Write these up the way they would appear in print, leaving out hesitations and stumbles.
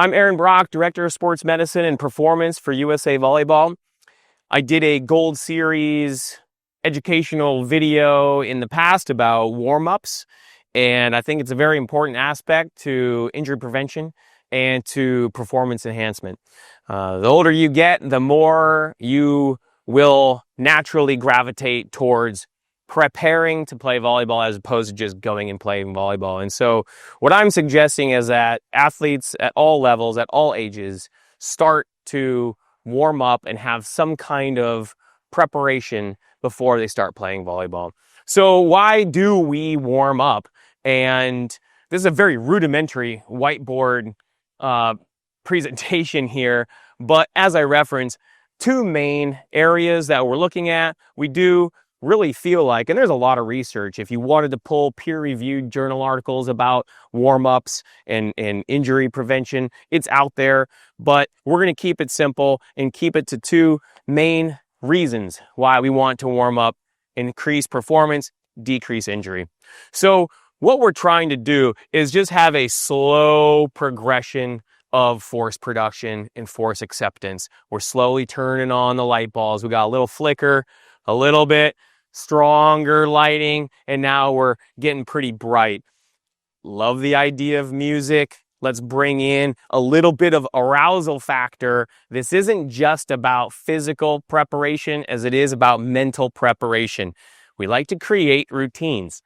I'm Aaron Brock, Director of Sports Medicine and Performance for USA Volleyball. I did a Gold Series educational video in the past about warm-ups, and I think it's a very important aspect to injury prevention and to performance enhancement. The older you get, the more you will naturally gravitate towards preparing to play volleyball as opposed to just going and playing volleyball. And so what I'm suggesting is that athletes at all levels, at all ages, start to warm up and have some kind of preparation before they start playing volleyball. So why do we warm up? And this is a very rudimentary whiteboard presentation here, but as I reference, two main areas that we're looking at. We do really feel like, and there's a lot of research, if you wanted to pull peer-reviewed journal articles about warm-ups and injury prevention, it's out there, but we're going to keep it simple and keep it to two main reasons why we want to warm up: increase performance, decrease injury. So what we're trying to do is just have a slow progression of force production and force acceptance. We're slowly turning on the light bulbs. We got a little flicker, a little bit stronger lighting, and now we're getting pretty bright. Love the idea of music. Let's bring in a little bit of arousal factor. This isn't just about physical preparation as it is about mental preparation. We like to create routines.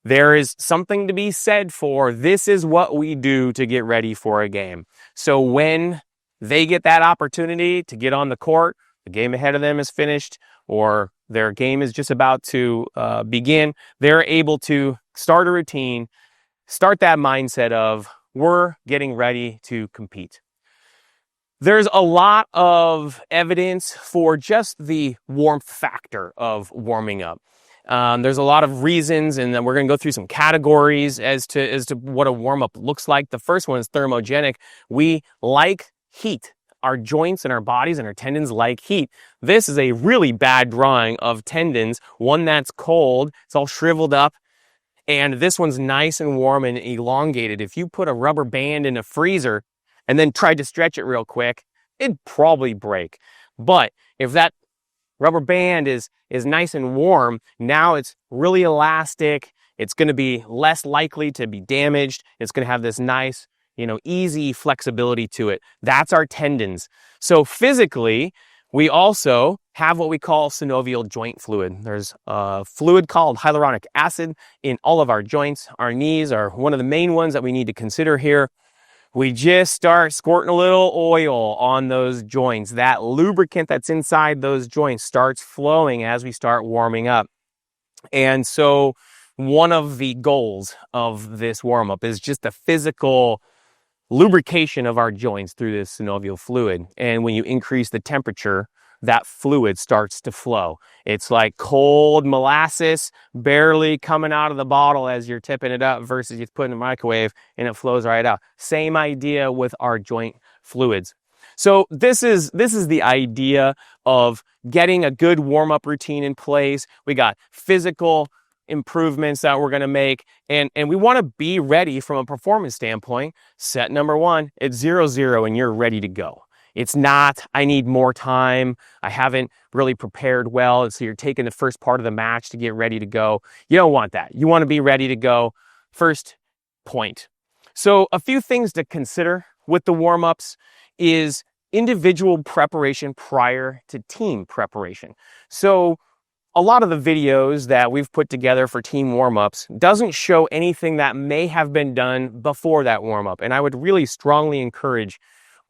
There is something to be said for this is what we do to get ready for a game. So when they get that opportunity to get on the court, the game ahead of them is finished, or their game is just about to begin, they're able to start a routine, start that mindset of, we're getting ready to compete. There's a lot of evidence for just the warmth factor of warming up. There's a lot of reasons, and then we're going to go through some categories as to what a warm-up looks like. The first one is thermogenic. We like heat. Our joints and our bodies and our tendons like heat. This is a really bad drawing of tendons, one that's cold, it's all shriveled up, and this one's nice and warm and elongated. If you put a rubber band in a freezer and then tried to stretch it real quick, it'd probably break. But if that rubber band is nice and warm, now it's really elastic, it's going to be less likely to be damaged, it's going to have this nice, easy flexibility to it. That's our tendons. So physically, we also have what we call synovial joint fluid. There's a fluid called hyaluronic acid in all of our joints. Our knees are one of the main ones that we need to consider here. We just start squirting a little oil on those joints. That lubricant that's inside those joints starts flowing as we start warming up. And so one of the goals of this warm-up is just the physical lubrication of our joints through this synovial fluid. And when you increase the temperature, that fluid starts to flow. It's like cold molasses barely coming out of the bottle as you're tipping it up versus you put it in the microwave and it flows right out. Same idea with our joint fluids. So this is the idea of getting a good warm-up routine in place. We got physical improvements that we're going to make, and we want to be ready from a performance standpoint. Set number one, it's 0-0 and you're ready to go. It's not, I need more time, I haven't really prepared well, and so you're taking the first part of the match to get ready to go. You don't want that. You want to be ready to go first point. So a few things to consider with the warm-ups is individual preparation prior to team preparation. So a lot of the videos that we've put together for team warm-ups doesn't show anything that may have been done before that warm-up. And I would really strongly encourage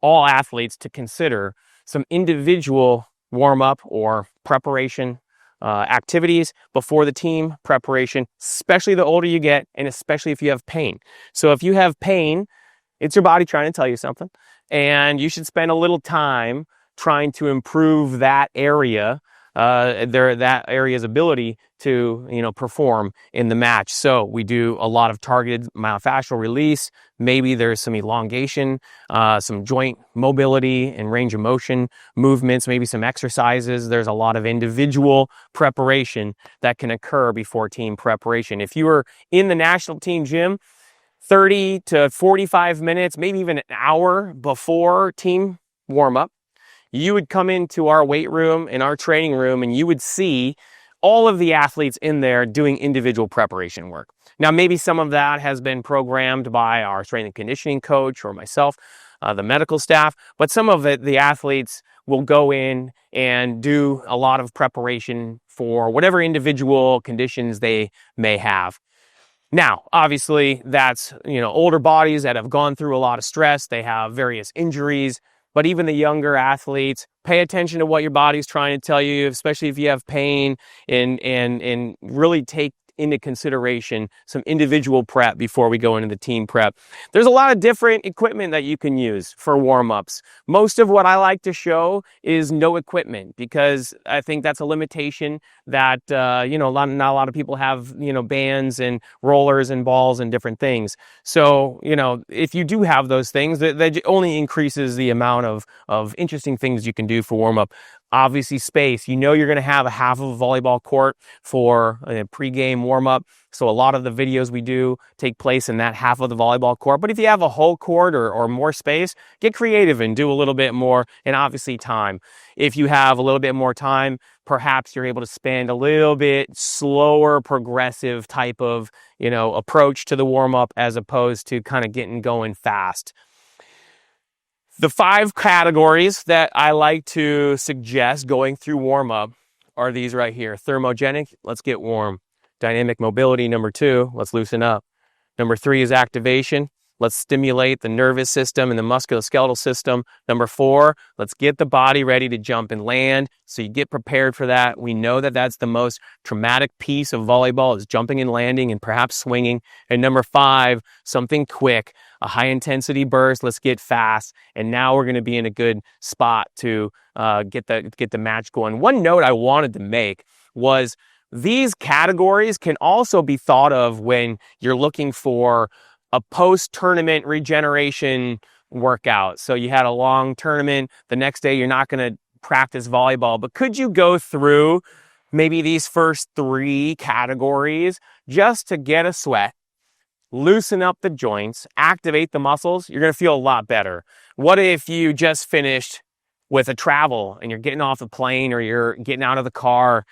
all athletes to consider some individual warm-up or preparation activities before the team preparation, especially the older you get, and especially if you have pain. So if you have pain, it's your body trying to tell you something, and you should spend a little time trying to improve that area, that area's ability to perform in the match. So we do a lot of targeted myofascial release. Maybe there's some elongation, some joint mobility and range of motion movements, maybe some exercises. There's a lot of individual preparation that can occur before team preparation. If you were in the national team gym, 30 to 45 minutes, maybe even an hour before team warm up, you would come into our weight room, in our training room, and you would see all of the athletes in there doing individual preparation work. Now, maybe some of that has been programmed by our strength and conditioning coach or myself, the medical staff, but some of it, the athletes will go in and do a lot of preparation for whatever individual conditions they may have. Now, obviously, that's, older bodies that have gone through a lot of stress. They have various injuries, but even the younger athletes, pay attention to what your body's trying to tell you, especially if you have pain, and really take into consideration some individual prep before we go into the team prep. There's a lot of different equipment that you can use for warm-ups. Most of what I like to show is no equipment, because I think that's a limitation that, not a lot of people have, bands and rollers and balls and different things. So, if you do have those things, that only increases the amount of interesting things you can do for warm-up. Obviously, space. You're going to have a half of a volleyball court for a pregame warm-up. So a lot of the videos we do take place in that half of the volleyball court. But if you have a whole court or more space, get creative and do a little bit more. And obviously time. If you have a little bit more time, perhaps you're able to spend a little bit slower, progressive type of, approach to the warm-up as opposed to kind of getting going fast. The 5 categories that I like to suggest going through warm-up are these right here. Thermogenic, let's get warm. Dynamic mobility, number 2, let's loosen up. Number 3 is activation. Let's stimulate the nervous system and the musculoskeletal system. Number 4, let's get the body ready to jump and land. So you get prepared for that. We know that that's the most traumatic piece of volleyball, is jumping and landing and perhaps swinging. And number 5, something quick, a high intensity burst. Let's get fast. And now we're going to be in a good spot to get the match going. One note I wanted to make was these categories can also be thought of when you're looking for a post-tournament regeneration workout. So you had a long tournament. The next day, you're not going to practice volleyball, but could you go through maybe these first 3 categories just to get a sweat, loosen up the joints, activate the muscles? You're going to feel a lot better. What if you just finished with a travel and you're getting off the plane or you're getting out of the car?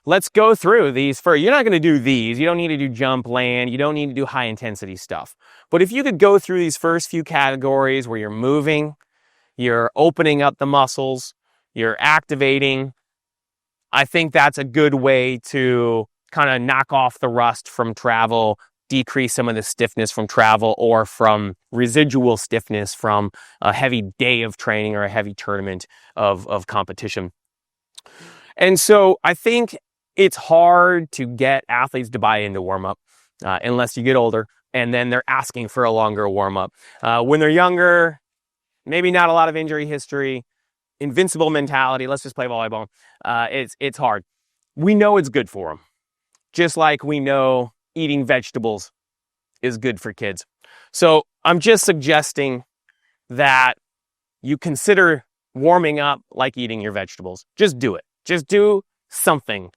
Let's go through these first. You're not going to do these. You don't need to do jump, land. You don't need to do high intensity stuff. But if you could go through these first few categories where you're moving, you're opening up the muscles, you're activating, I think that's a good way to kind of knock off the rust from travel, decrease some of the stiffness from travel or from residual stiffness from a heavy day of training or a heavy tournament of competition. And so I think it's hard to get athletes to buy into warm-up unless you get older, and then they're asking for a longer warm-up. When they're younger, maybe not a lot of injury history, invincible mentality, let's just play volleyball. It's hard. We know it's good for them, just like we know eating vegetables is good for kids. So I'm just suggesting that you consider warming up like eating your vegetables. Just do it. Just do something.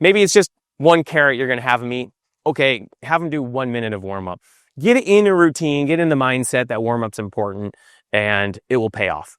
Maybe it's just 1 carrot you're going to have them eat. Okay, have them do 1 minute of warm-up. Get it in a routine, get in the mindset that warm-up's important, and it will pay off.